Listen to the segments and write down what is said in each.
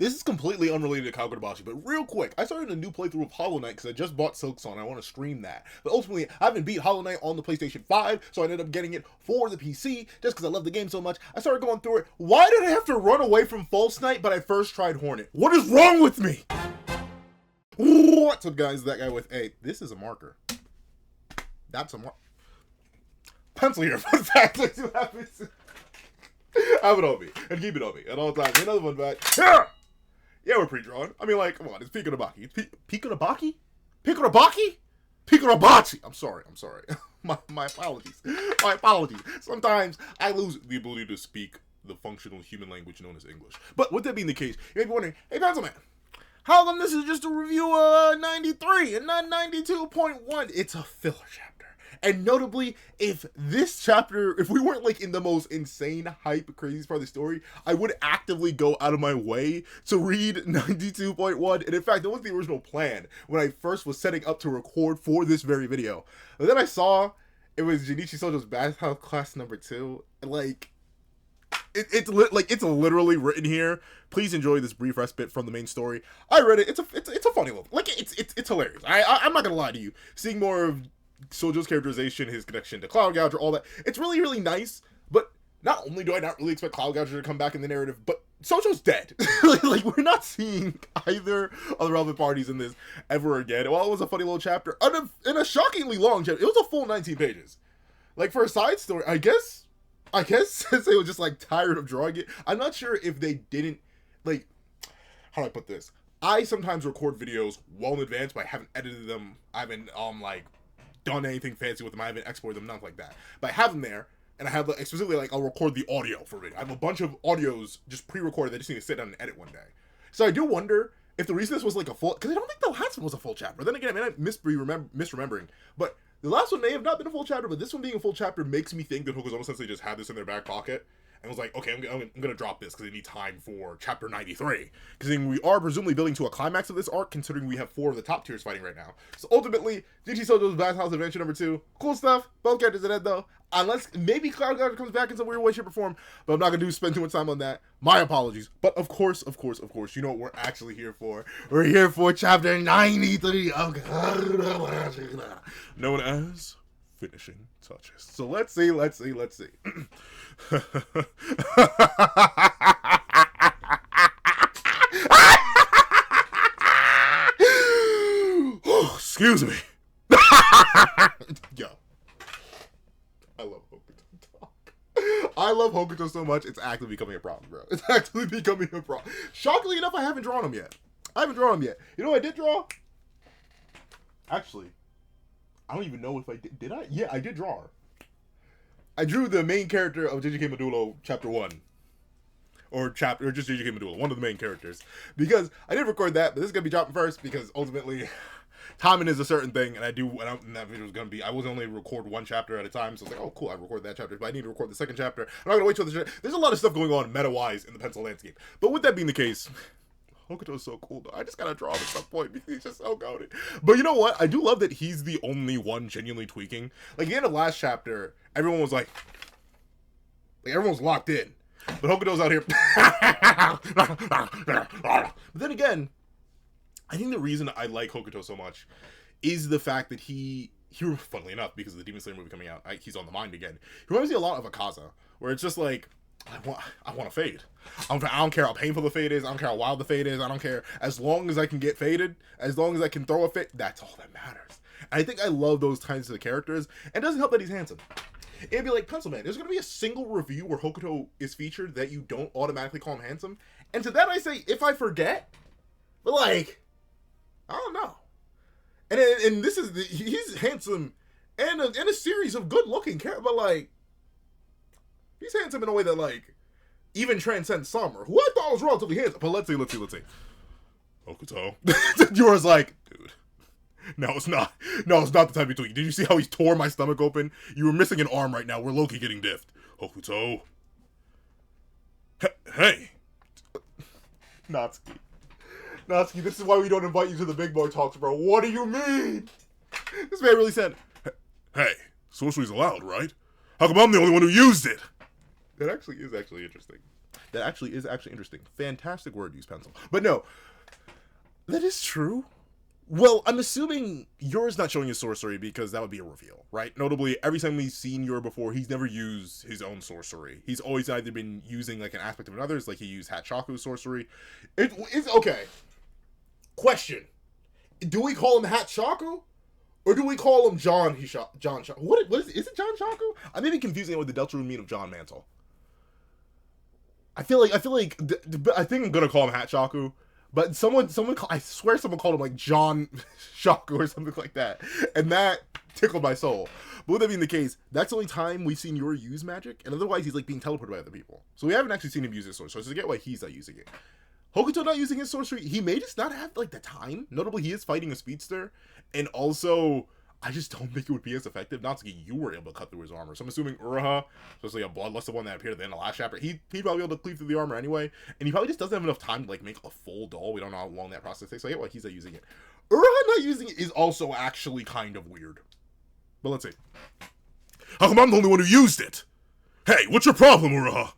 This is completely unrelated to Kagurabachi, but real quick, I started a new playthrough of Hollow Knight because I just bought Silksong and I want to stream that. But ultimately, I haven't beat Hollow Knight on the PlayStation 5, so I ended up getting it for the PC just because I love the game so much. I started going through it. Why did I have to run away from False Knight, but I first tried Hornet? What is wrong with me? What's up, guys? That guy with a... This is a marker. That's a marker. Pencil here. Fun fact. Let's see what happens. Have it on me. And keep it on me at all times. Another one back. Yeah, we're pre-drawn. I mean, like, come on, it's Kagurabachi. Kagurabachi? Kagurabachi? Kagurabachi! I'm sorry. my apologies. My apologies. Sometimes I lose the ability to speak the functional human language known as English. But with that being the case, you may be wondering, hey, Pencil Man, how come this is just a review of 93 and not 92.1? It's a filler chapter. And notably, if we weren't like in the most insane, hype, crazy part of the story, I would actively go out of my way to read 92.1. And in fact, that was the original plan when I first was setting up to record for this very video. And then I saw it was Junichi Sojo's bathhouse class number 2. And like, it's literally written here. Please enjoy this brief respite from the main story. I read it. It's a funny little, like, it's hilarious. I'm not gonna lie to you. Seeing more of Sojo's characterization, his connection to Cloud Gouger, all that. It's really, really nice, but not only do I not really expect Cloud Gouger to come back in the narrative, but Sojo's dead. Like, we're not seeing either of the relevant parties in this ever again. Well, it was a funny little chapter, and a shockingly long chapter. It was a full 19 pages. Like, for a side story, I guess Sensei was just, like, tired of drawing it. I'm not sure if they didn't, like, how do I put this? I sometimes record videos well in advance, but I haven't edited them. I haven't, like, done anything fancy with them. I haven't exported them, nothing like that. But I have them there, and I have, like, specifically, like, I'll record the audio for it. I have a bunch of audios just pre-recorded that I just need to sit down and edit one day. So I do wonder if the reason this was, like, a full... Because I don't think the last one was a full chapter. Then again, I mean, I'm misremembering. But the last one may have not been a full chapter, but this one being a full chapter makes me think that Hokuzono Sensei just had this in their back pocket and was like, okay, I'm going to drop this because I need time for chapter 93. Because we are presumably building to a climax of this arc, considering we have 4 of the top tiers fighting right now. So ultimately, Junichi Sojo's Bathhouse Adventure number 2. Cool stuff. Both characters are dead, though. Unless maybe Cloud Gouger comes back in some weird way, shape, or form. But I'm not going to spend too much time on that. My apologies. But of course, you know what we're actually here for. We're here for chapter 93 of Kagurabachi, known as finishing touches. So let's see. Oh, excuse me. Yo. I love Hokuto so much, it's actually becoming a problem, bro. It's actually becoming a problem. Shockingly enough, I haven't drawn him yet. You know what I did draw? Actually, I don't even know if I did. Did I? Yeah, I did draw her. I drew the main character of JJK Medulla Chapter 1. Or just JJK Medulla, one of the main characters. Because I did record that, but this is going to be dropping first because ultimately... timing is a certain thing, and that video was going to be, I was only record one chapter at a time, so it's like, oh, cool, I recorded that chapter, but I need to record the second chapter. I'm not going to wait till there's a lot of stuff going on meta-wise in the pencil landscape. But with that being the case, Hokuto is so cool, though. I just got to draw him at some point, because he's just so goated. But you know what? I do love that he's the only one genuinely tweaking. Like, at the end of last chapter, everyone was like everyone was locked in. But Hokuto's out here. But then again, I think the reason I like Hokuto so much is the fact that he funnily enough, because of the Demon Slayer movie coming out, he's on the mind again. He reminds me a lot of Akaza, where it's just like, I want to fade. I don't care how painful the fade is. I don't care how wild the fade is. I don't care. As long as I can get faded, as long as I can throw a fade, that's all that matters. And I think I love those kinds of characters. And it doesn't help that he's handsome. It'd be like, Pencil Man, there's going to be a single review where Hokuto is featured that you don't automatically call him handsome. And to that I say, if I forget, but like... I don't know. And this is he's handsome and a series of good looking characters, but like he's handsome in a way that like even transcends Summer, who I thought was relatively handsome. But let's see. Hokuto. Yours like, dude. No, it's not the time to tweak. Did you see how he tore my stomach open? You were missing an arm right now. We're low-key getting diffed. Hokuto. Hey. Natsuki, this is why we don't invite you to the big boy talks, bro. What do you mean? This man really said, hey, sorcery's allowed, right? How come I'm the only one who used it? That actually is interesting. That actually is interesting. Fantastic word use, pencil. But no, that is true. Well, I'm assuming Yora's not showing his sorcery because that would be a reveal, right? Notably, every time we've seen Yora before, he's never used his own sorcery. He's always either been using like an aspect of another's, like he used Hishaku's sorcery. It's okay. Question: do we call him Hishaku, or do we call him John Shaku? What is it? John Shaku? I may be confusing it with the Deltarune mean of John Mantle. I feel like I think I'm gonna call him Hishaku. But I swear someone called him like John Shaku or something like that. And that tickled my soul. But with that being the case, that's the only time we've seen Yora use magic. And otherwise, he's like being teleported by other people. So we haven't actually seen him use his sorcery. So I get why he's not using it. Hokuto not using his sorcery, he may just not have like the time. Notably, he is fighting a speedster. And also, I just don't think it would be as effective. Natsuki, you were able to cut through his armor. So I'm assuming Uraha, especially a bloodlusted one that appeared at the end of the last chapter, he'd probably be able to cleave through the armor anyway. And he probably just doesn't have enough time to like make a full doll. We don't know how long that process takes. So I get why he's not using it. Uraha not using it is also actually kind of weird. But let's see. How come I'm the only one who used it? Hey, what's your problem, Uraha?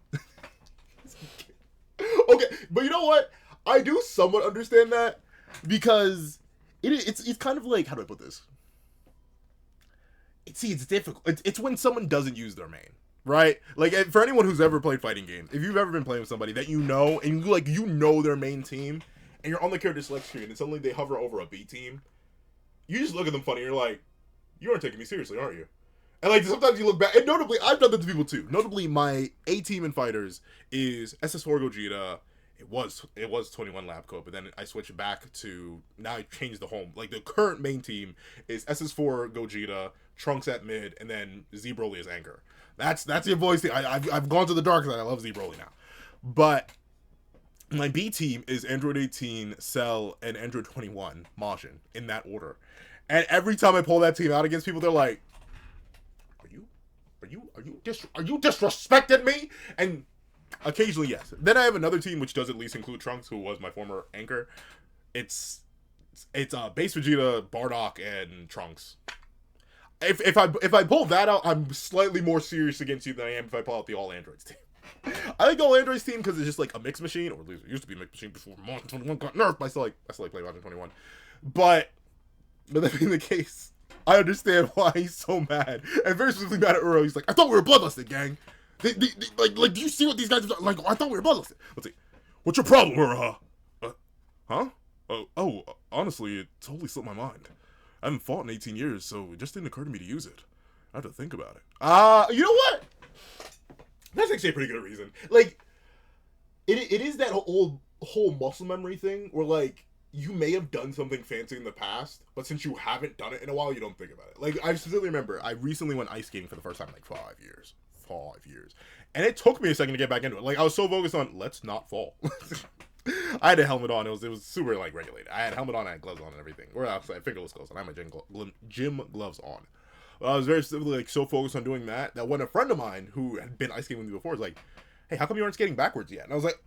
Okay, but you know what? I do somewhat understand that because it's kind of like, how do I put this? It's difficult. It's when someone doesn't use their main, right? Like, for anyone who's ever played fighting games, if you've ever been playing with somebody that you know, and you know their main team, and you're on the character select screen, and suddenly they hover over a B team, you just look at them funny, and you're like, you aren't taking me seriously, aren't you? And like, sometimes you look back, and notably, I've done that to people too. Notably, my A team in fighters is SS4 Gogeta. It was 21 Labco, but then I switched back to, now I changed the home. Like, the current main team is SS4 Gogeta, Trunks at mid, and then Z Broly as anchor. That's your boys team. I've gone to the dark side. I love Z Broly now. But my B team is Android 18, Cell, and Android 21, Majin, in that order. And every time I pull that team out against people, they're like, are you disrespecting me? And occasionally, yes. Then I have another team which does at least include Trunks, who was my former anchor. It's Base Vegeta, Bardock, and Trunks. If I pull that out, I'm slightly more serious against you than I am if I pull out the All Androids team. I like the All Androids team because it's just like a mix machine, or at least it used to be a mix machine before Majin 21 got nerfed. I still like playing Majin 21. But that being the case, I understand why he's so mad, and very specifically mad at Uro. He's like, I thought we were bloodlusted, gang. Like, do you see what these guys are like? I thought we were bloodlusted. Let's see. What's your problem, Uro? Huh? Honestly, it totally slipped my mind. I haven't fought in 18 years, so it just didn't occur to me to use it. I have to think about it. You know what? That's actually a pretty good reason. Like, it is that whole muscle memory thing where, like, you may have done something fancy in the past, but since you haven't done it in a while, you don't think about it. Like, I specifically remember, I recently went ice skating for the first time in, like, 5 years. 5 years. And it took me a second to get back into it. Like, I was so focused on, let's not fall. I had a helmet on. It was super, like, regulated. I had a helmet on, I had gloves on and everything. Or I had fingerless gloves on. I had my gym gloves on. But I was very specifically, like, so focused on doing that when a friend of mine who had been ice skating with me before was like, hey, how come you aren't skating backwards yet? And I was like,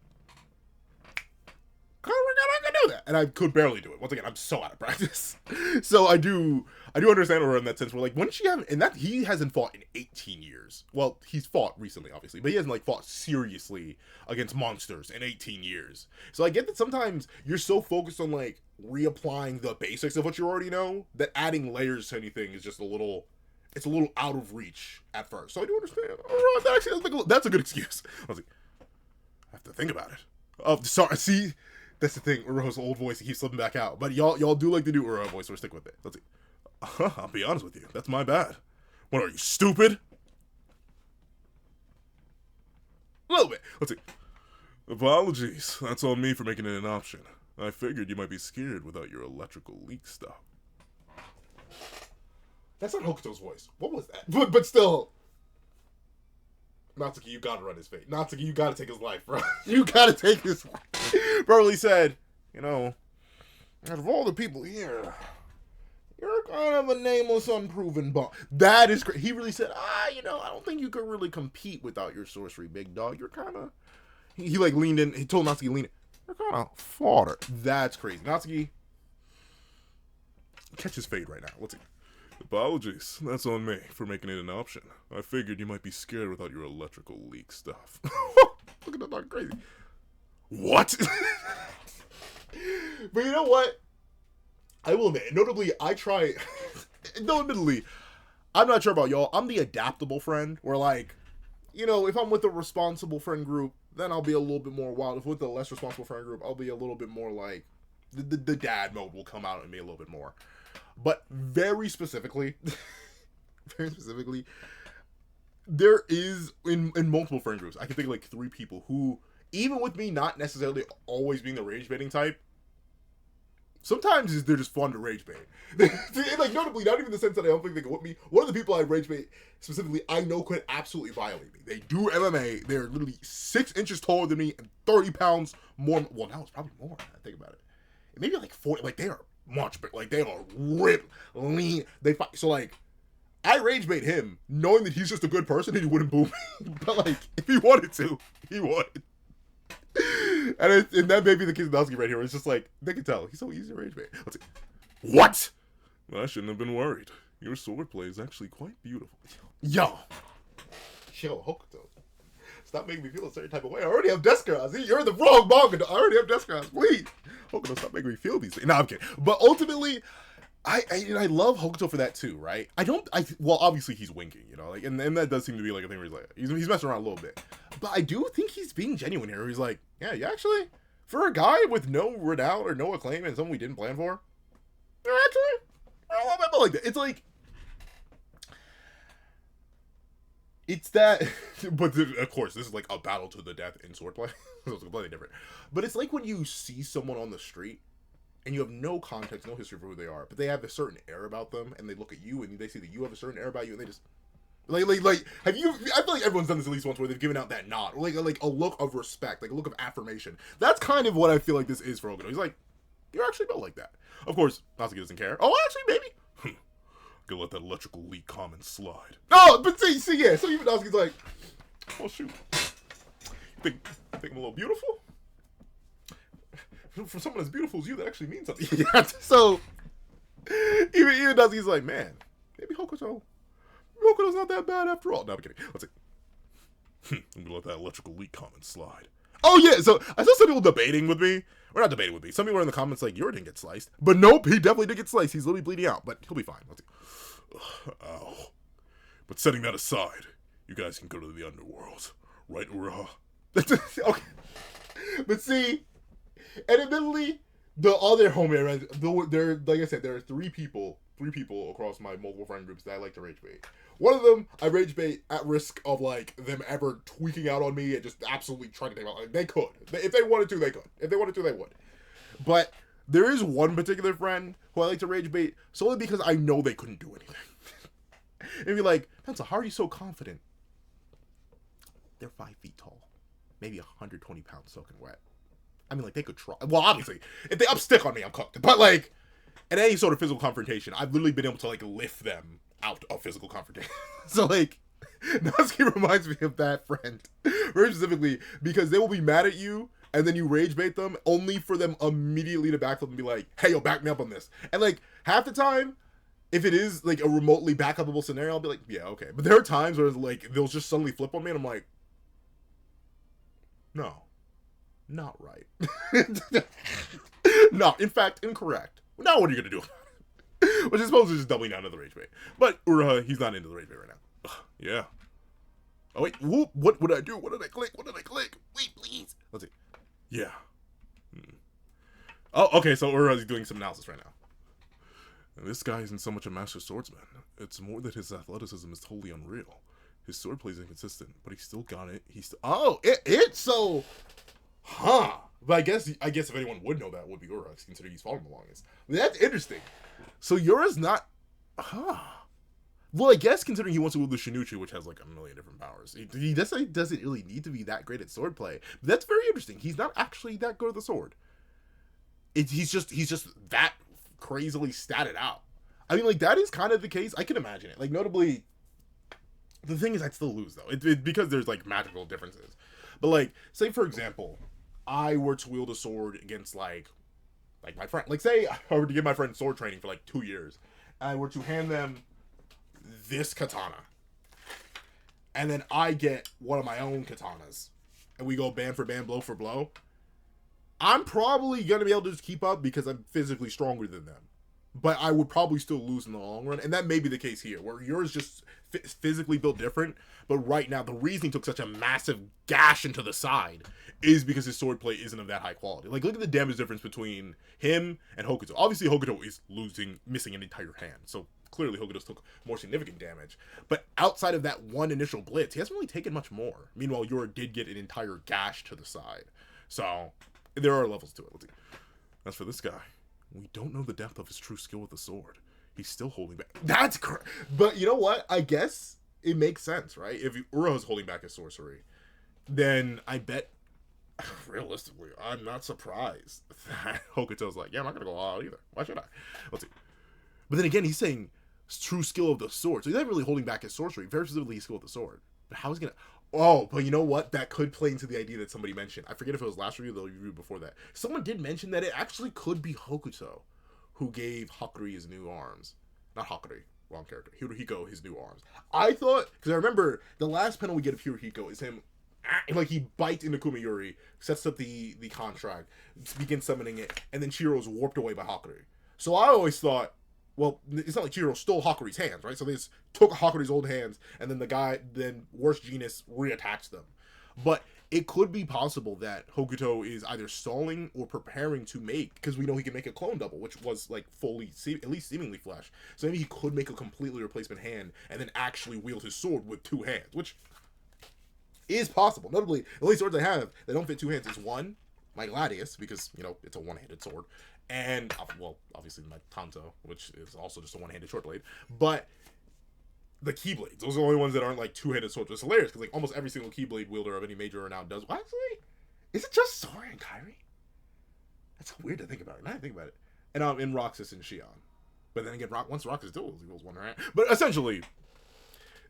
I can do that. And I could barely do it. Once again, I'm so out of practice. So I do understand her in that sense. Where, like, when she haven't, and that he hasn't fought in 18 years. Well, he's fought recently, obviously, but he hasn't, like, fought seriously against monsters in 18 years. So I get that sometimes you're so focused on, like, reapplying the basics of what you already know that adding layers to anything is just it's a little out of reach at first. So I do understand. Oh, that's a good excuse. I was like, I have to think about it. Oh, sorry. See, that's the thing. Uro's old voice, he keeps slipping back out. But y'all do like to do Uro voice, so we're stick with it. Let's see. I'll be honest with you. That's my bad. What are you, stupid? A little bit. Let's see. Apologies. That's on me for making it an option. I figured you might be scared without your electrical leak stuff. That's not Hokuto's voice. What was that? But still. Natsuki, you gotta run his fate. Natsuki, you gotta take his life, bro. You gotta take his life. Broly said, you know, out of all the people here, you're kind of a nameless, unproven bum. That is great. He really said, I don't think you could really compete without your sorcery, big dog. You're kind of... He like leaned in. He told Natsuki to lean in. You're kind of fodder. That's crazy. Natsuki, catch his fade right now. Let's see. Apologies. That's on me for making it an option. I figured you might be scared without your electrical leak stuff. Look at that dog, crazy. What? But you know what? I will admit, notably, I try. No, admittedly, I'm not sure about y'all. I'm the adaptable friend, where like, you know, if I'm with a responsible friend group, then I'll be a little bit more wild. If with a less responsible friend group, I'll be a little bit more like the dad mode will come out in me a little bit more. But very specifically, very specifically, there is in multiple friend groups, I can think of like 3 people who, even with me not necessarily always being the rage baiting type, sometimes they're just fun to rage bait. Like, notably, not even in the sense that I don't think they can whip me. One of the people I rage bait specifically, I know could absolutely violate me. They do MMA. They're literally 6 inches taller than me and 30 pounds more. Well, now it's probably more. I think about it. Maybe like 40. Like, they are much bigger. Like, they are ripped, lean. They fight. So, like, I rage bait him, knowing that he's just a good person and he wouldn't boo me. But, like, if he wanted to, he would. And that may be the Kizanowski right here. It's just like, they can tell. He's so easy to rage bait. Let's see. What? Well, I shouldn't have been worried. Your swordplay is actually quite beautiful. Yo, Hokuto. Stop making me feel a certain type of way. I already have Deska. See, you're in the wrong manga. I already have Deska. Please. Hokuto, stop making me feel these things. No, I'm kidding. But ultimately, I love Hokuto for that too, right? Well, obviously he's winking, you know, like, and that does seem to be like a thing where he's like, he's messing around a little bit. But I do think he's being genuine here. He's like, yeah, you actually, for a guy with no renown or no acclaim and someone we didn't plan for, you're actually a little bit like that. It's like, it's that, but of course, this is like a battle to the death in swordplay. So it's completely different. But it's like when you see someone on the street and you have no context, no history for who they are, but they have a certain air about them, and they look at you, and they see that you have a certain air about you, and they just, like, have you, I feel like everyone's done this at least once, where they've given out that nod, or like a look of respect, like a look of affirmation. That's kind of what I feel like this is for Hokuto. He's like, you're actually built like that. Of course, Natsuki doesn't care. Oh, actually, maybe. Gonna let that electrical leak comment slide. Oh, but see, yeah, so even Natsuki's like, oh, shoot. You think I'm a little beautiful? For someone as beautiful as you, that actually means something. So, even Natsuki's like, man, maybe Hokuto's not that bad after all. No, I'm kidding. Let's see. I'm gonna let that electrical leak comment slide. Oh, yeah, so I saw some people debating with me. Or not debating with me. Some people were in the comments like, Yuri didn't get sliced. But nope, he definitely did get sliced. He's literally bleeding out, but he'll be fine. Let's see. Ow. But setting that aside, you guys can go to the underworld. Right, Uraha? Okay. But see, and admittedly, the other homie, there, like I said, there are 3 people across my multiple friend groups that I like to rage bait. One of them, I rage bait at risk of, like, them ever tweaking out on me and just absolutely trying to take out. Like, they could. If they wanted to, they could. If they wanted to, they would. But there is one particular friend who I like to rage bait solely because I know they couldn't do anything. And be like, Pencil, how are you so confident? They're 5 feet tall. Maybe 120 pounds soaking wet. I mean, like, they could try. Well, obviously, if they up stick on me, I'm cooked. But, like, in any sort of physical confrontation, I've literally been able to, like, lift them out of physical confrontation. So, like, Natsuki reminds me of that friend. Very specifically, because they will be mad at you, and then you rage bait them, only for them immediately to backflip and be like, hey, yo, back me up on this. And, like, half the time, if it is, like, a remotely back-upable scenario, I'll be like, yeah, okay. But there are times where, like, they'll just suddenly flip on me, and I'm like, no. Not right. No, in fact, incorrect. Now what are you going to do? Which is supposed to just doubling down to the rage bait. But he's not into the rage bait right now. Ugh, yeah. Oh, wait. Whoop. What did I do? What did I click? Wait, please. Let's see. Yeah. Oh, okay. So Uraha's doing some analysis right now. And this guy isn't so much a master swordsman. It's more that his athleticism is totally unreal. His swordplay is inconsistent, but he still got it. So... Huh. But I guess if anyone would know that, would be Ura, considering he's following the longest. That's interesting. So Ura's not... Huh. Well, I guess considering he wants to wield the Shinuchi, which has like a million different powers. He doesn't really need to be that great at swordplay. But that's very interesting. He's not actually that good at the sword. He's just that crazily statted out. I mean, like, that is kind of the case. I can imagine it. Like, notably... The thing is, I'd still lose, though. Because there's, like, magical differences. But, like, say, for example... I were to wield a sword against, like my friend. Like, say I were to give my friend sword training for, like, 2 years. And I were to hand them this katana. And then I get one of my own katanas. and we go band for band, blow for blow, I'm probably going to be able to just keep up because I'm physically stronger than them. But I would probably still lose in the long run. And that may be the case here, where yours just physically built different. But right now, the reason he took such a massive gash into the side is because his swordplay isn't of that high quality. Like, look at the damage difference between him and Hokuto. Obviously, Hokuto is missing an entire hand. So clearly, Hokuto took more significant damage. But outside of that one initial blitz, he hasn't really taken much more. Meanwhile, Yor did get an entire gash to the side. So there are levels to it. Let's see. As for this guy, we don't know the depth of his true skill with the sword. He's still holding back. That's correct. But you know what? I guess it makes sense, right? If Uro's holding back his sorcery, then I bet, realistically, I'm not surprised that Hokuto's like, yeah, I'm not going to go all out either. Why should I? Let's see. But then again, he's saying true skill of the sword. So he's not really holding back his sorcery. Very specifically, his skill with the sword. But how is he going to... Oh, but you know what? That could play into the idea that somebody mentioned. I forget if it was last review or the review before that. Someone did mention that it actually could be Hokuto who gave Hakuri his new arms. Not Hakuri, wrong character. Hirohiko his new arms. I thought, because I remember the last panel we get of Hirohiko is him, like he bites into Kumiyuri, sets up the contract, begins summoning it, and then Chihiro's warped away by Hakuri. So I always thought, well, it's not like Chihiro stole Hakuri's hands, right? So they just took Hakuri's old hands, and then worst genius reattached them. But it could be possible that Hokuto is either stalling or preparing to make, because we know he can make a clone double, which was like fully, at least seemingly flesh. So maybe he could make a completely replacement hand, and then actually wield his sword with two hands, which is possible. Notably, the only swords I have that don't fit two hands is one, my Gladius, because, you know, it's a one-handed sword. And, well, obviously my Tanto, which is also just a one-handed short blade. But the Keyblades, those are the only ones that aren't like two-handed swords. It's hilarious because like almost every single Keyblade wielder of any major renown does. Well, actually, is it just Sora and Kairi? That's so weird to think about it. Now I think about it. And in Roxas and Shion. But then again, once Roxas duels, he wields one hand. But essentially,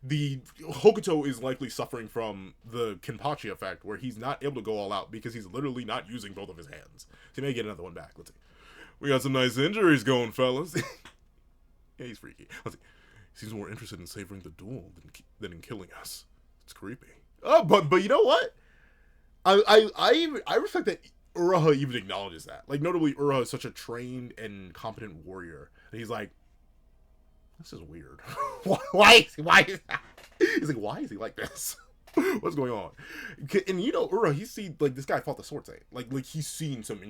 the Hokuto is likely suffering from the Kenpachi effect, where he's not able to go all out because he's literally not using both of his hands. So he may get another one back. Let's see. We got some nice injuries going, fellas. Yeah, he's freaky. Let's see. He seems more interested in savoring the duel than in killing us. It's creepy. Oh, but you know what? I respect that Uraha even acknowledges that. Like, notably, Uraha is such a trained and competent warrior. And he's like, this is weird. Why is that? He's like, why is he like this? What's going on? And you know, Ura, he's seen, like, this guy fought the Sword Saint. Like he's seen some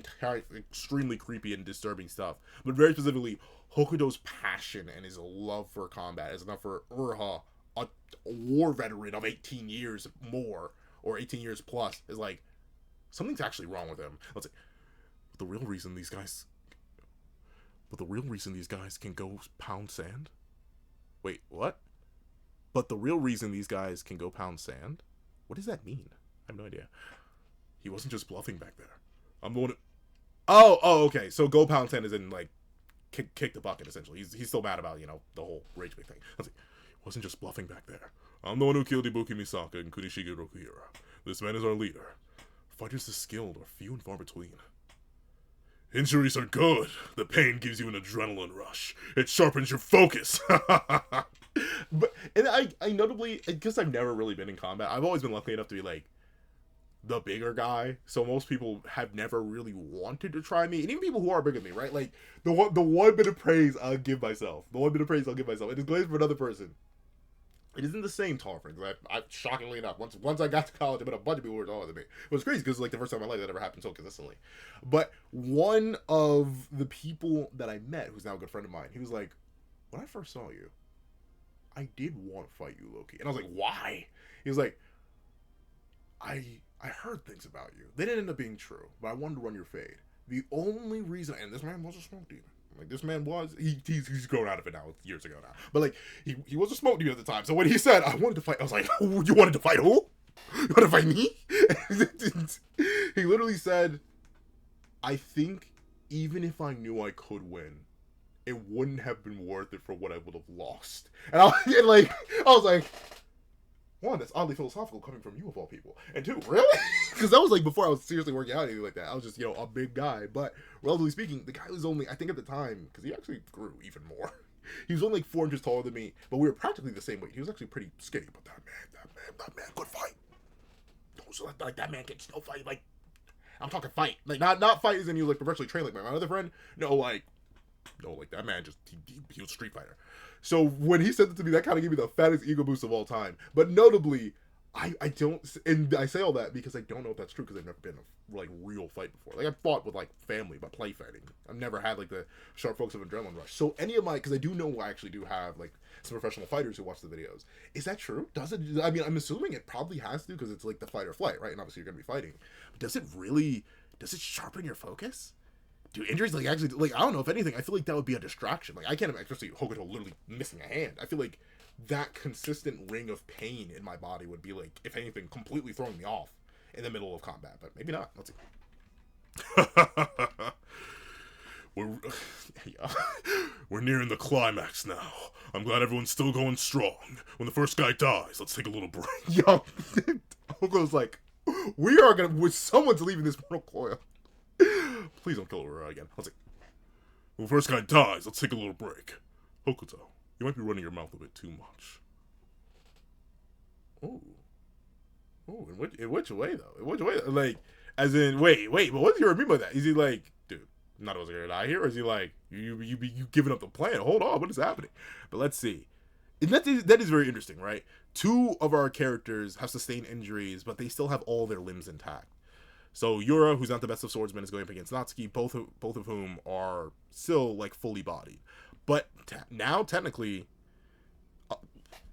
extremely creepy and disturbing stuff. But very specifically, Hokuto's passion and his love for combat is enough for Ura, a war veteran of 18 years more, or 18 years plus, is like, something's actually wrong with him. Let's say, but the real reason these guys can go pound sand? Wait, what? But the real reason these guys can go pound sand? What does that mean? I have no idea. He wasn't just bluffing back there. I'm the one who... Oh, okay. So go pound sand is in, like, kick the bucket, essentially. He's still mad about, you know, the whole Rage Bait thing. Let's see. He wasn't just bluffing back there. I'm the one who killed Ibuki Misaka and Kunishige Rokuhira. This man is our leader. Fighters this skilled are few and far between. Injuries are good. The pain gives you an adrenaline rush. It sharpens your focus. And I notably, because I've never really been in combat, I've always been lucky enough to be like the bigger guy. So most people have never really wanted to try me, and even people who are bigger than me, right? Like the one bit of praise I'll give myself. It is glazed for another person. It isn't the same tolerance. I shockingly enough, once I got to college, I met a bunch of people who were taller than me. It was crazy because like the first time in my life that ever happened so consistently. But one of the people that I met, who's now a good friend of mine, he was like, when I first saw you, I did want to fight you, Loki. And I was like, why? He was like, I heard things about you. They didn't end up being true, but I wanted to run your fade. The only reason, and this man was a smoke demon. Like, this man was, he's grown out of it now, years ago now. But, like, he was a smoke demon at the time. So when he said, I wanted to fight, I was like, you wanted to fight who? You want to fight me? He literally said, I think even if I knew I could win, it wouldn't have been worth it for what I would have lost. And I was like, one, that's oddly philosophical coming from you of all people. And two, really? Because that was like before I was seriously working out or anything like that. I was just, you know, a big guy. But relatively speaking, the guy was only, I think at the time, because he actually grew even more. He was only like 4 inches taller than me, but we were practically the same weight. He was actually pretty skinny, but that man could fight. So like that man can still fight. Like I'm talking fight, like not fight as in you like professionally train like my other friend. No, like that man just he was a street fighter. So when he said it to me, that kind of gave me the fattest ego boost of all time. But notably, I don't, and I say all that because I don't know if that's true because I've never been in a like real fight before. Like I've fought with like family, but play fighting. I've never had like the sharp focus of adrenaline rush. So any of my, because I do know I actually do have like some professional fighters who watch the videos. Is that true? Does it? I mean, I'm assuming it probably has to because it's like the fight or flight, right? And obviously you're gonna be fighting. But does it really? Does it sharpen your focus? Do injuries like actually like I don't know if anything? I feel like that would be a distraction. Like I can't imagine, especially Hokuto literally missing a hand. I feel like that consistent ring of pain in my body would be like, if anything, completely throwing me off in the middle of combat. But maybe not. Let's see. We're nearing the climax now. I'm glad everyone's still going strong. When the first guy dies, let's take a little break. Yo, Hokuto's like, someone's leaving this mortal coil. Please don't kill her again. Let's see. When the first guy dies, let's take a little break. Hokuto, you might be running your mouth a bit too much. Oh, in which way though? In which way? Like, as in, wait, but what does he mean by that? Is he like, dude, not was gonna die here, or is he like, you giving up the plan? Hold on, what is happening? But let's see. And that is very interesting, right? Two of our characters have sustained injuries, but they still have all their limbs intact. So Yura, who's not the best of swordsmen, is going up against Natsuki, both of whom are still like fully bodied. But now technically,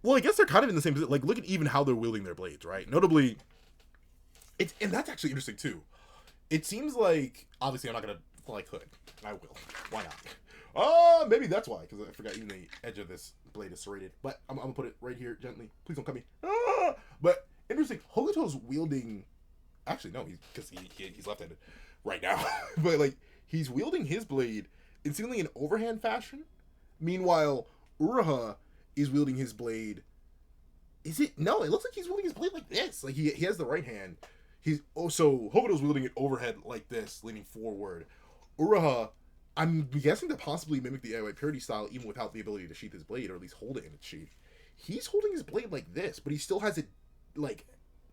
well, I guess they're kind of in the same position. Like, look at even how they're wielding their blades, right? Notably, and that's actually interesting too. It seems like, obviously, I'm not gonna like Hood. I will. Why not? Maybe that's why, because I forgot even the edge of this blade is serrated. But I'm gonna put it right here gently. Please don't cut me. But interesting. Hokuto's wielding. Actually, no, he's left-handed right now. But, like, he's wielding his blade in seemingly an overhand fashion. Meanwhile, Uraha is wielding his blade. Is it? No, it looks like he's wielding his blade like this. Like, he has the right hand. So Hokuto's wielding it overhead like this, leaning forward. Uraha, I'm guessing to possibly mimic the AOA Purity style, even without the ability to sheath his blade, or at least hold it in its sheath. He's holding his blade like this, but he still has it, like,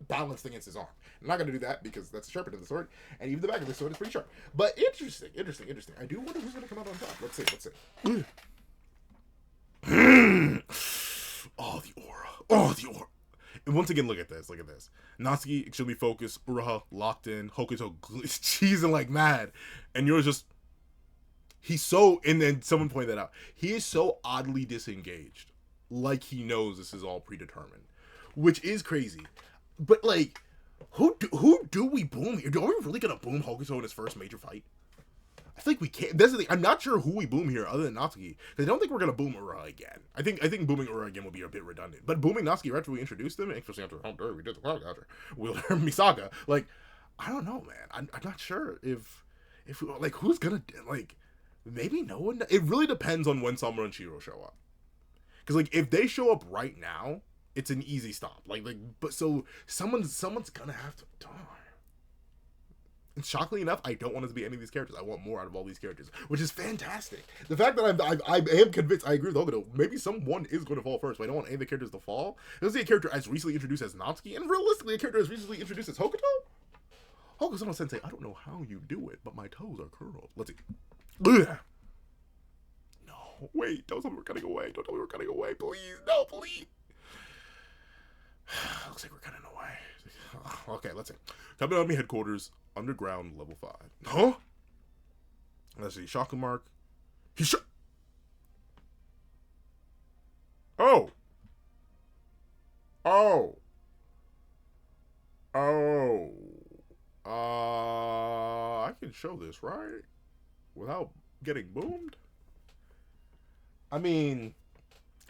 balanced against his arm. I'm not going to do that because that's the sharp end of the sword, and even the back of the sword is pretty sharp. But interesting. I do wonder who's going to come out on top. Let's see. Oh, the aura. And once again, look at this. Natsuki extremely focused, Uraha locked in, Hokuto cheesing like mad, and you're just, and then someone pointed that out, he is so oddly disengaged, like he knows this is all predetermined, which is crazy. But, like, who do we boom here? Are we really gonna boom Hokuto in his first major fight? I feel like we can't. That's the thing. I'm not sure who we boom here other than Natsuki. Because I don't think we're gonna boom Ura again. I think booming Ura again will be a bit redundant. But booming Natsuki right after we introduced him, especially after how dare we did the cloud after Wheeler Misaga. Like, I don't know, man. I'm not sure if like who's gonna like maybe no one. It really depends on when Samura and Shiro show up. Because like if they show up right now, it's an easy stop. But so someone's gonna have to die. And shockingly enough, I don't want it to be any of these characters. I want more out of all these characters, which is fantastic. The fact that I am convinced, I agree with Hokuto, maybe someone is going to fall first, but I don't want any of the characters to fall. Let's see a character as recently introduced as Natsuki, and realistically, a character as recently introduced as Hokuto? Hokuto Sensei, I don't know how you do it, but my toes are curled. Let's see. Ugh. No, wait, don't tell me we're cutting away. Don't tell me we're cutting away. Please, no, please. Looks like we're cutting away. Okay, let's see. Kagurabachi headquarters, underground, level 5. Huh? Let's see. Hishaku mark. Oh. I can show this, right? Without getting boomed? I mean,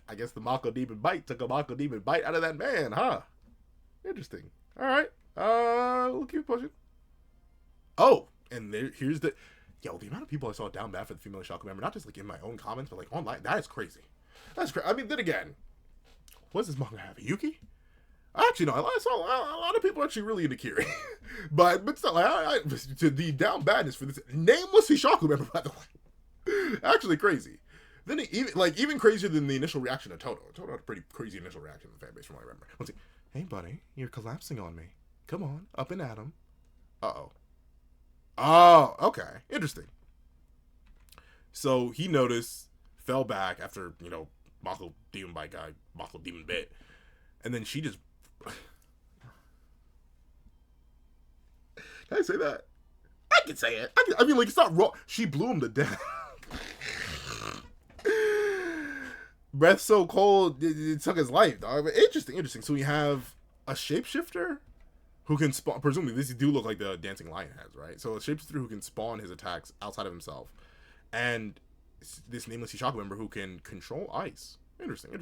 I guess the Mako Demon Bite took a Mako Demon Bite out of that man, huh? Interesting. Alright. We'll keep pushing. Oh, and here's the amount of people I saw down bad for the female Hishaku member, not just like in my own comments, but like online. That is crazy. That's crazy. I mean, then again, what does this manga have? A Yuki? Actually, no. I saw a lot of people actually really into Kiri, but still, to the down badness for this nameless Hishaku member, by the way, actually crazy. Then even crazier than the initial reaction to Toto. Toto had a pretty crazy initial reaction to the fan base, from what I remember. Let's see. Hey, buddy, you're collapsing on me. Come on, up and at him. Uh-oh. Oh, okay. Interesting. So he noticed, fell back after, Mako Demon Bite guy, Mako Demon Bit. And then she just... Can I say that? I can say it. I mean, like, it's not wrong. She blew him to death. Breath so cold, it took his life, dog. But interesting. So we have a shapeshifter who can spawn. Presumably, these do look like the dancing lion heads, right? So a shapeshifter who can spawn his attacks outside of himself. And this nameless Hishaku member who can control ice. Interesting.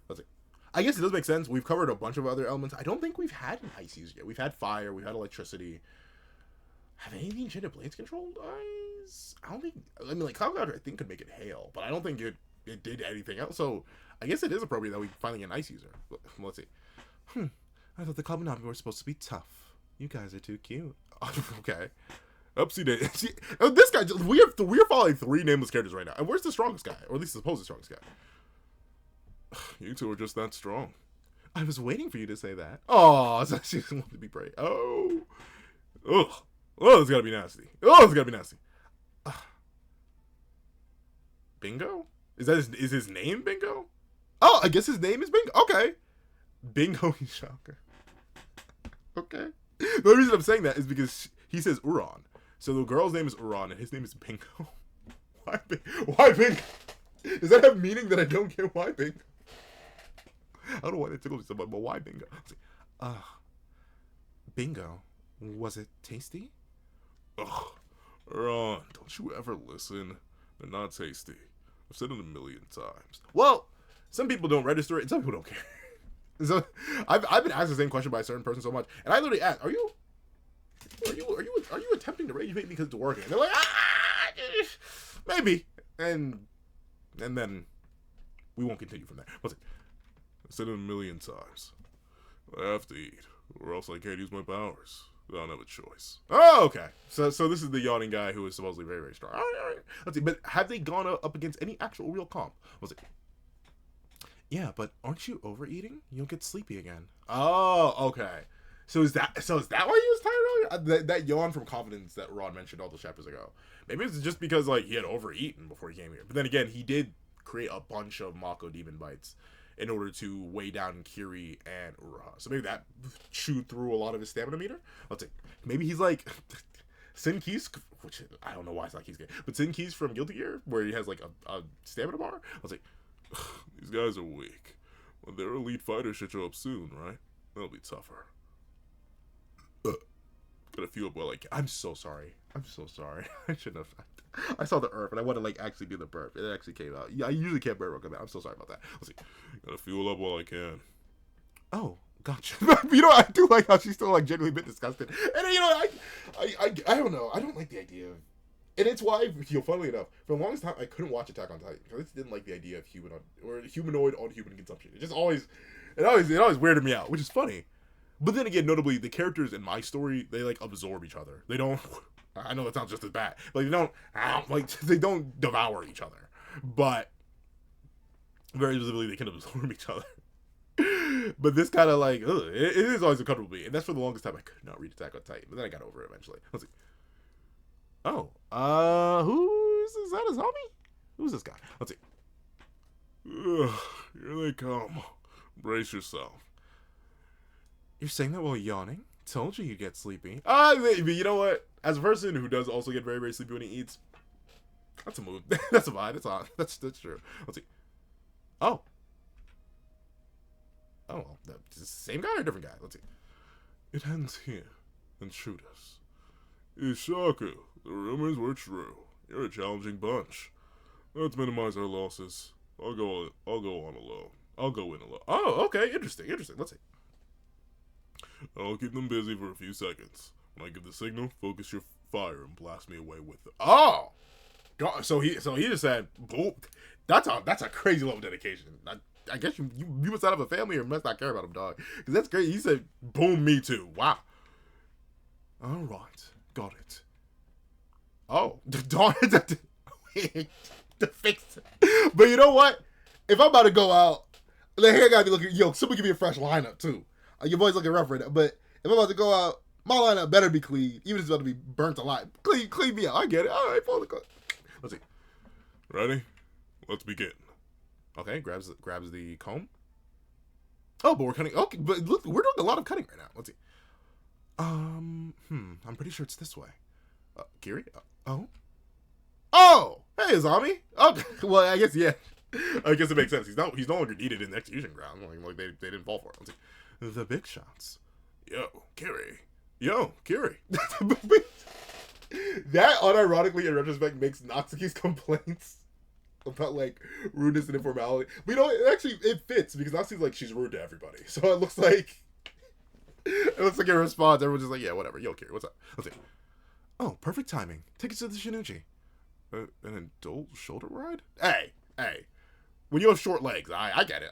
Let's see. I guess it does make sense. We've covered a bunch of other elements. I don't think we've had an ice user yet. We've had fire. We've had electricity. Have any of the Enchanted Blades controlled ice? I don't think... I mean, like, Kagurabachi, I think, could make it hail. But I don't think it did anything else. So, I guess it is appropriate that we finally get an ice user. Let's see. I thought the Calamitous were supposed to be tough. You guys are too cute. Okay. Upsy day. See, this guy... We are following 3 nameless characters right now. And where's the strongest guy? Or at least the supposed strongest guy? You two are just that strong. I was waiting for you to say that. Oh, so she doesn't want to be brave. Oh. Ugh. Oh, it's gotta be nasty. Bingo? Is his name Bingo? Oh, I guess his name is Bingo. Okay. Bingo Hishaku. Okay. The only reason I'm saying that is because he says Uran. So the girl's name is Uran and his name is Bingo. Why Bingo? Does that have meaning that I don't get? Why Bingo? I don't know why they tickle me so much, but why Bingo? Bingo. Was it tasty? Ugh, Ron, don't you ever listen? They're not tasty. I've said it 1,000,000 times. Well, some people don't register it, and some people don't care. So, I've been asked the same question by a certain person so much, and I literally asked, "Are you attempting to rage bait because it's working?" And they're like, maybe, and then we won't continue from there. What's it? I've said it 1,000,000 times. I have to eat, or else I can't use my powers. I don't have a choice. Oh, okay. So this is the yawning guy who is supposedly very, very strong. All right. Let's see. But have they gone up against any actual real comp? Let's see. Yeah, but aren't you overeating? You'll get sleepy again. Oh, okay. So is that why he was tired earlier? That yawn from confidence that Ron mentioned all those chapters ago. Maybe it's just because like he had overeaten before he came here. But then again, he did create a bunch of Mako demon bites in order to weigh down Kiri and Uraha. So maybe that chewed through a lot of his stamina meter. Let's see. Maybe he's like Sin Keys, which I don't know why it's like he's good, but Sin Keys from Guilty Gear, where he has like a stamina bar. Let's see. These guys are weak. Well, their elite fighters should show up soon, right? They'll be tougher. Gotta feel well. Like, I'm so sorry. I shouldn't have. I saw the herb and I want to like actually do the burp. It actually came out. Yeah, I usually can't burp. I'm so sorry about that. Let's see. Gotta fuel up while I can. Oh, gotcha. I do like how she's still like genuinely a bit disgusted. And I don't know. I don't like the idea of. And it's why, funnily enough, for the longest time I couldn't watch Attack on Titan because I just didn't like the idea of humanoid on human consumption. It always weirded me out, which is funny. But then again, notably, the characters in my story, they like absorb each other. They don't. I know that sounds just as bad. Like they don't devour each other, but very specifically, they can absorb each other. But this kind of like, it is always uncomfortable to me, and that's for the longest time I could not read Attack on Titan. But then I got over it eventually. Let's see. Oh, is that his homie? Who's this guy? Let's see. Here they come. Brace yourself. You're saying that while yawning? Told you you'd get sleepy. But you know what? As a person who does also get very, very sleepy when he eats, that's a move. That's a vibe. That's true. Let's see. Oh, well, that's the same guy or a different guy? Let's see. It ends here. Intrude us. Hishaku, the rumors were true. You're a challenging bunch. Let's minimize our losses. I'll go in alone. Oh, okay. Interesting. Let's see. I'll keep them busy for a few seconds. When I give the signal, focus your fire and blast me away with it. Oh! God, so he just said, boom. That's a crazy level of dedication. I guess you must not have a family or must not care about him, dog. Because that's great. He said, boom, me too. Wow. Alright. Got it. Oh. The fix it. But you know what? If I'm about to go out, the hair gotta be looking, somebody give me a fresh lineup too. Your boy's looking rough right now, but If I'm about to go out, my lineup better be clean, even if it's about to be burnt alive. Clean me out. I get it. All right, follow the code. Let's see. Ready? Let's begin. Okay, grabs the comb. Oh, but we're cutting. Okay, but look, we're doing a lot of cutting right now. Let's see. I'm pretty sure it's this way. Kiri? Oh! Hey, Azami! Okay, well, I guess, yeah. I guess it makes sense. He's no longer needed in the execution ground. Like they didn't fall for it. Let's see. The big shots. Yo, Kiri. That, unironically, in retrospect, makes Natsuki's complaints about, like, rudeness and informality. But, you know, it fits, because Natsuki's like, she's rude to everybody. So it looks like in response, everyone's just like, yeah, whatever. Yo, Kiri, what's up? Let's see. Oh, perfect timing. Take us to the Shinuchi. An adult shoulder ride? Hey. When you have short legs, I get it.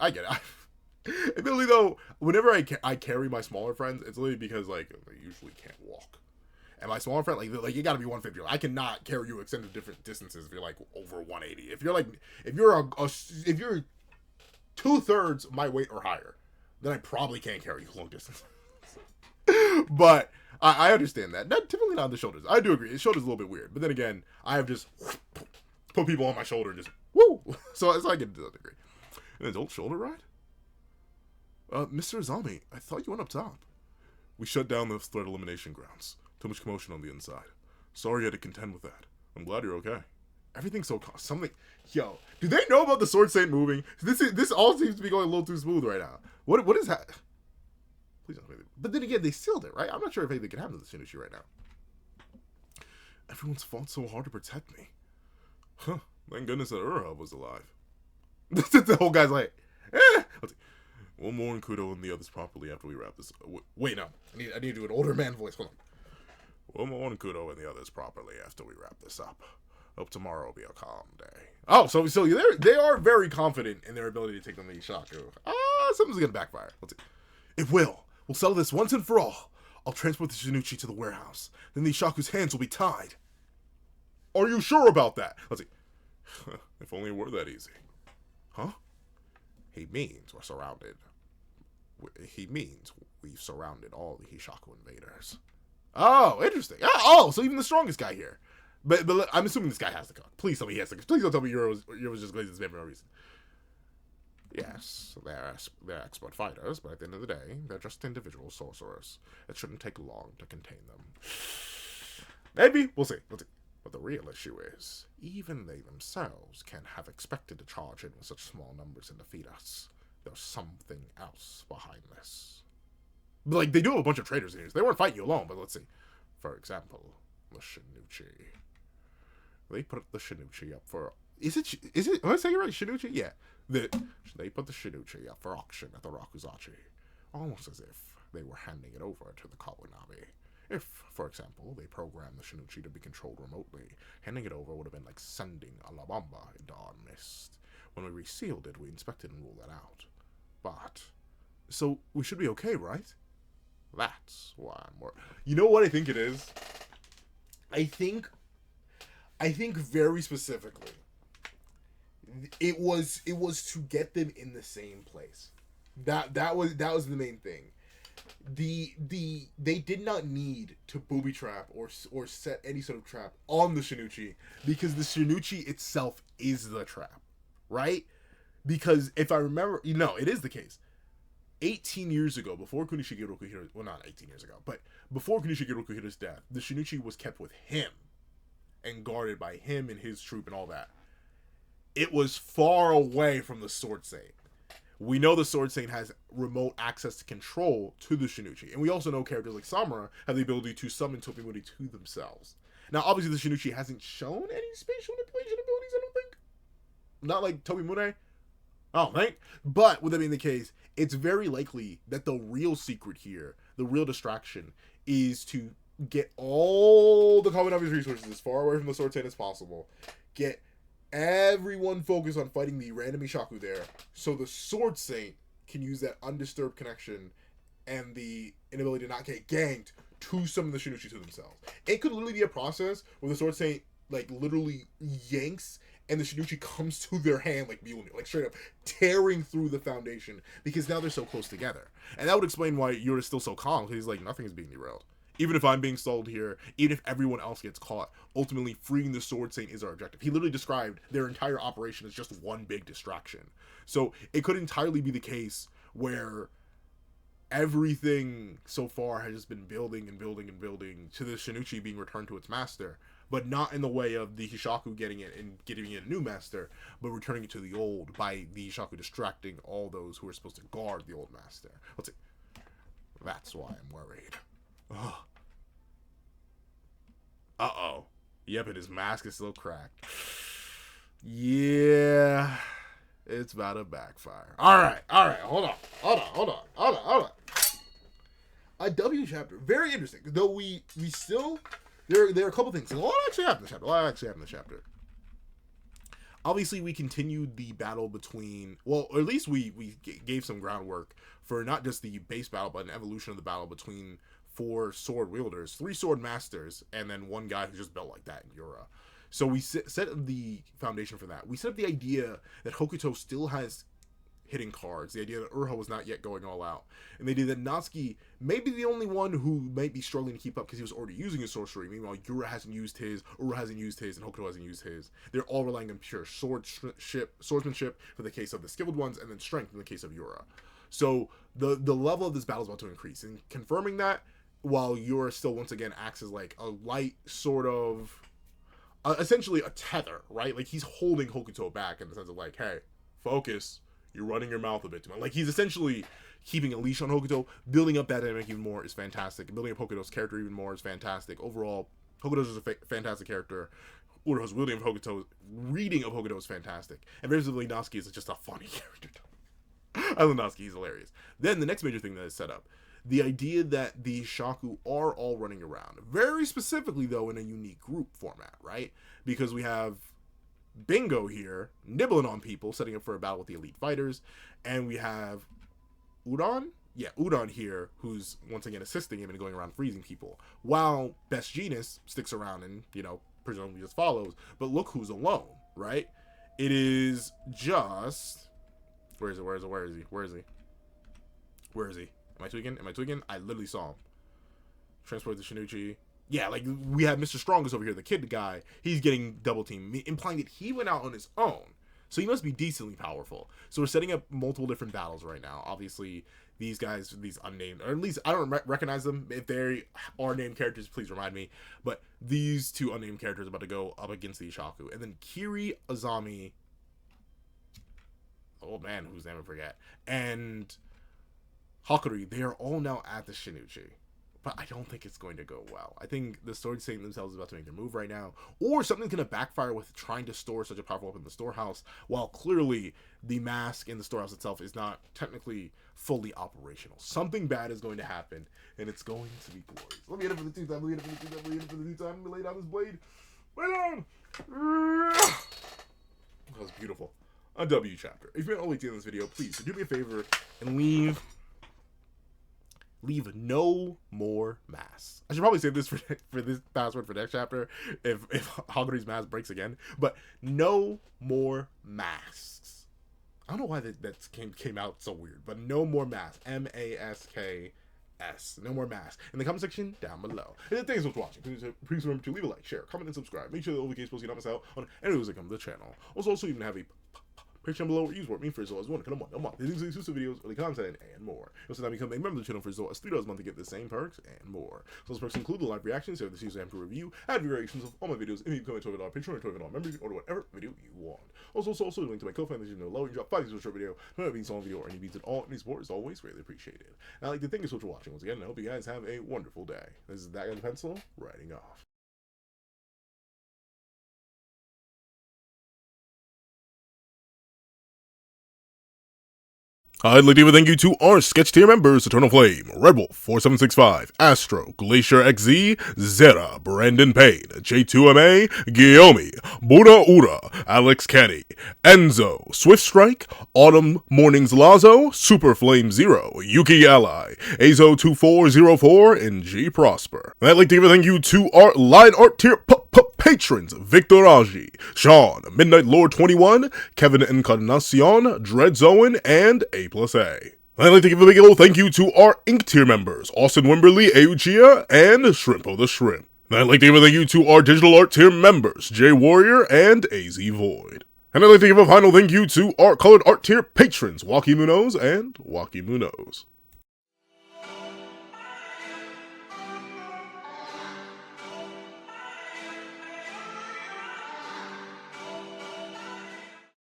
Admittedly, though, whenever I carry my smaller friends, it's literally because, like, they usually can't walk. And my smaller friend, like you gotta be 150. I cannot carry you extended different distances if you're, like, over 180. If you're 2/3 my weight or higher, then I probably can't carry you long distance. But I understand that. Typically not on the shoulders. I do agree. The shoulder's a little bit weird. But then again, I have just put people on my shoulder and just woo. So I get to that degree. An adult shoulder ride? Mr. Azami, I thought you went up top. We shut down the threat elimination grounds. Too much commotion on the inside. Sorry you had to contend with that. I'm glad you're okay. Everything's so something. Yo, do they know about the Sword Saint moving? This all seems to be going a little too smooth right now. What is that? Please don't. But then again, they sealed it, right? I'm not sure if anything can happen to the Shinuchi right now. Everyone's fought so hard to protect me. Huh. Thank goodness that Urha was alive. The whole guy's like, Let's see. We'll mourn Kudo and the others properly after we wrap this. Wait, no. I need to do an older man voice. Hold on. We'll mourn Kudo and the others properly after we wrap this up. Hope tomorrow will be a calm day. Oh, so they are very confident in their ability to take on the Hishaku. Something's gonna backfire. Let's see. It will. We'll settle this once and for all. I'll transport the Shinuchi to the warehouse. Then the Hishaku's hands will be tied. Are you sure about that? Let's see. If only it were that easy. Huh? He means we're surrounded. He means we've surrounded all the Hishaku invaders. Oh, interesting. Oh, so even the strongest guy here. But I'm assuming this guy has to cook. Please tell me he has to cook. Please don't tell me Euro's just glazing his man for no reason. Yes, they're expert fighters, but at the end of the day, they're just individual sorcerers. It shouldn't take long to contain them. Maybe. We'll see. Let's see. But the real issue is, even they themselves can't have expected to charge in with such small numbers and defeat us. There's something else behind this. But, like, they do have a bunch of traitors in here. So they weren't fighting you alone, but let's see. For example, the Shinuchi. They put the Shinuchi up for... Is it... Am I saying it right? Shinuchi? Yeah. They put the Shinuchi up for auction at the Rakuzachi. Almost as if they were handing it over to the Kawanabe. If, for example, they programmed the Shinuchi to be controlled remotely, handing it over would have been like sending a La Bamba into our mist. When we resealed it, we inspected and ruled that out. But... So, we should be okay, right? That's why I'm worried. You know what I think it is? I think very specifically, it was to get them in the same place. That was the main thing. They did not need to booby trap or set any sort of trap on the Shinuchi, because the Shinuchi itself is the trap, right? Because if I remember, it is the case. 18 years ago, before Kunishige Rokuhira's, well, not 18 years ago, but before Kunishige Rokuhira's death, the Shinuchi was kept with him and guarded by him and his troop and all that. It was far away from the Sword Saint. We know the Sword Saint has remote access to control to the Shinuchi, and we also know characters like Samura have the ability to summon Topimori to themselves. Now, obviously, the Shinuchi hasn't shown any spatial manipulation abilities, I don't think. Not like Topimori. Oh, right? But with that being the case, it's very likely that the real secret here, the real distraction, is to get all the Kaminabi's resources as far away from the Sword Saint as possible. Get everyone focused on fighting the random Hishaku there, so the Sword Saint can use that undisturbed connection and the inability to not get ganked to summon the Shinuchi to themselves. It could literally be a process where the Sword Saint, like, literally yanks and the Shinuchi comes to their hand like Mjolnir, like straight up tearing through the foundation, because now they're so close together. And that would explain why Yura's still so calm, because he's like, nothing is being derailed. Even if I'm being stalled here, even if everyone else gets caught, ultimately freeing the Sword Saint is our objective. He literally described their entire operation as just one big distraction. So it could entirely be the case where everything so far has just been building and building and building to the Shinuchi being returned to its master, but not in the way of the Hishaku getting it and giving it a new master, but returning it to the old by the Hishaku distracting all those who are supposed to guard the old master. Let's see. That's why I'm worried. Ugh. Uh-oh. Yep, and his mask is still cracked. Yeah. It's about to backfire. Alright, hold on. A W chapter. Very interesting. Though we still... There are a couple things. A lot actually happened in the chapter. Obviously, we continued the battle between... Well, or at least we gave some groundwork for not just the base battle, but an evolution of the battle between 4 sword wielders, 3 sword masters, and then 1 guy who's just built like that in Yura. So we set the foundation for that. We set up the idea that Hokuto still has hitting cards, the idea that Urha was not yet going all out, and the idea that Natsuki may be the only one who might be struggling to keep up because he was already using his sorcery. Meanwhile, Yura hasn't used his, Urha hasn't used his, and Hokuto hasn't used his. They're all relying on pure swordsmanship for the case of the skilled ones, and then strength in the case of Yura. So the level of this battle is about to increase, and confirming that, while Yura still once again acts as like a light sort of, essentially a tether, right? Like he's holding Hokuto back in the sense of like, hey, focus. You're running your mouth a bit too much. Like he's essentially keeping a leash on Hokuto. Building up that dynamic even more is fantastic. Building up Hokuto's character even more is fantastic. Overall, Hokuto's is a fantastic character. Urho's reading of Hokuto is fantastic. And basically, Natsuki is just a funny character. I love Natsuki. He's hilarious. Then the next major thing that is set up, the idea that the Shaku are all running around. Very specifically, though, in a unique group format, right? Because we have Bingo here, nibbling on people, setting up for a battle with the elite fighters. And we have Udon? Yeah, Udon here, who's once again assisting him and going around freezing people. While Best Genius sticks around and, presumably just follows. But look who's alone, right? It is just... Where is he? Am I tweaking? I literally saw him. Transport to Shinuchi. Yeah, like, we have Mr. Strongest over here, the kid guy. He's getting double teamed, implying that he went out on his own. So he must be decently powerful. So we're setting up multiple different battles right now. Obviously, these guys, these unnamed, or at least I don't recognize them. If they are named characters, please remind me. But these 2 unnamed characters are about to go up against the Hishaku. And then Kiri, Azami, old man whose name I forget, and Hakuri, they are all now at the Shinuchi. But I don't think it's going to go well. I think the Sword Saint themselves is about to make their move right now. Or something's going to backfire with trying to store such a powerful weapon in the storehouse, while clearly the mask in the storehouse itself is not technically fully operational. Something bad is going to happen, and it's going to be glorious. Let me hit it for the 2 times. Let me lay down this blade. Lay down! That was beautiful. A W chapter. If you're only seeing this video, please do me a favor and leave no more masks. I should probably save this for this password for next chapter if Haguri's mask breaks again. But no more masks. I don't know why that came out so weird, but no more masks. MASKS. No more masks. In the comment section down below. And thanks for watching. Please remember to leave a like, share, comment, and subscribe. Make sure that all the games post you don't miss out on any videos that come to the channel. Also, you can have a Patreon below, use what me for as well as one. Come on. These are exclusive videos, early content, and more. Also, now become a member of the channel for as low as $3 a month to get the same perks and more. So those perks include the live reactions, so the season I have to review, add variations of all my videos, if you become a $12 Patreon or $12 member, you can order whatever video you want. Also, a link to my co-founder, you know, low, you drop 5 short video, no being song video, or any beats at all. Any support is always greatly appreciated. And I'd like to thank you so much for watching once again, and I hope you guys have a wonderful day. This is That Guy with a Pencil, writing off. I'd like to give a thank you to our sketch tier members: Eternal Flame, Red Wolf 4765, Astro, Glacier XZ, Zera, Brandon Payne, J2MA, Guillaume, Buddha Ura, Alex Kenny, Enzo, Swift Strike, Autumn Mornings Lazo, Super Flame Zero, Yuki Ally, Azo2404, and G Prosper. And I'd like to give a thank you to our line art tier patrons Victor Raji, Sean, Midnight Lord 21, Kevin Encarnacion, Dreadzoen, and A+A. I'd like to give a big old thank you to our Ink tier members, Austin Wimberly, Euchia, and Shrimpo the Shrimp. And I'd like to give a thank you to our digital art tier members, Jay Warrior and AZ Void. And I'd like to give a final thank you to our colored art tier patrons, Waki Munoz and Waki Munoz.